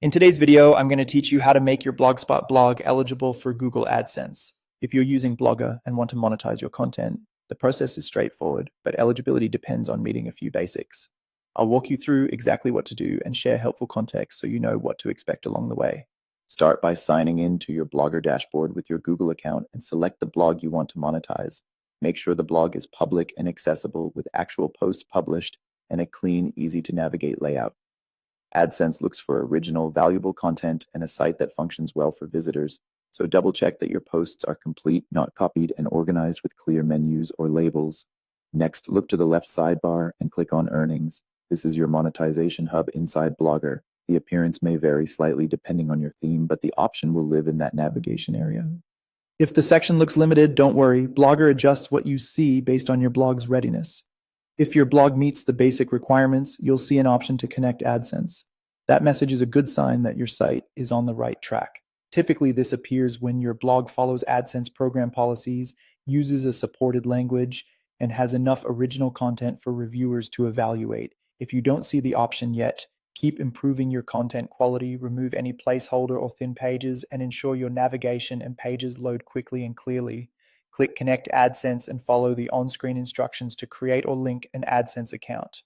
In today's video, I'm going to teach you how to make your Blogspot blog eligible for Google AdSense. If you're using Blogger and want to monetize your content, the process is straightforward, but eligibility depends on meeting a few basics. I'll walk you through exactly what to do and share helpful context so you know what to expect along the way. Start by signing in to your Blogger dashboard with your Google account and select the blog you want to monetize. Make sure the blog is public and accessible with actual posts published and a clean, easy-to-navigate layout. AdSense looks for original, valuable content and a site that functions well for visitors, so double check that your posts are complete, not copied, and organized with clear menus or labels. Next, look to the left sidebar and click on Earnings. This is your monetization hub inside Blogger. The appearance may vary slightly depending on your theme, but the option will live in that navigation area. If the section looks limited, don't worry. Blogger adjusts what you see based on your blog's readiness. If your blog meets the basic requirements, you'll see an option to connect AdSense. That message is a good sign that your site is on the right track. Typically, this appears when your blog follows AdSense program policies, uses a supported language, and has enough original content for reviewers to evaluate. If you don't see the option yet, keep improving your content quality, remove any placeholder or thin pages, and ensure your navigation and pages load quickly and clearly. Click Connect AdSense and follow the on-screen instructions to create or link an AdSense account.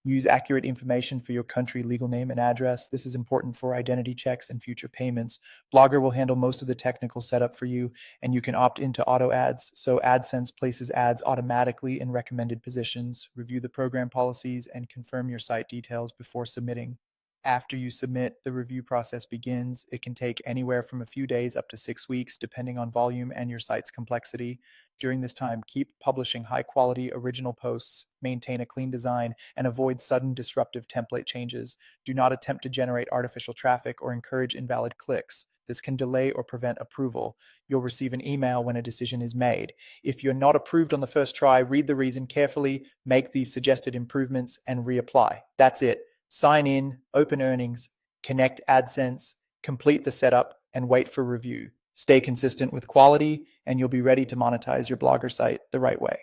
Use accurate information for your country, legal name, and address. This is important for identity checks and future payments. Blogger will handle most of the technical setup for you, and you can opt into auto ads, so AdSense places ads automatically in recommended positions. Review the program policies and confirm your site details before submitting. After you submit, the review process begins. It can take anywhere from a few days up to 6 weeks, depending on volume and your site's complexity. During this time, keep publishing high-quality original posts, maintain a clean design, and avoid sudden disruptive template changes. Do not attempt to generate artificial traffic or encourage invalid clicks. This can delay or prevent approval. You'll receive an email when a decision is made. If you're not approved on the first try, read the reason carefully, make the suggested improvements, and reapply. That's it. Sign in, open earnings, connect AdSense, complete the setup, and wait for review. Stay consistent with quality, and you'll be ready to monetize your Blogger site the right way.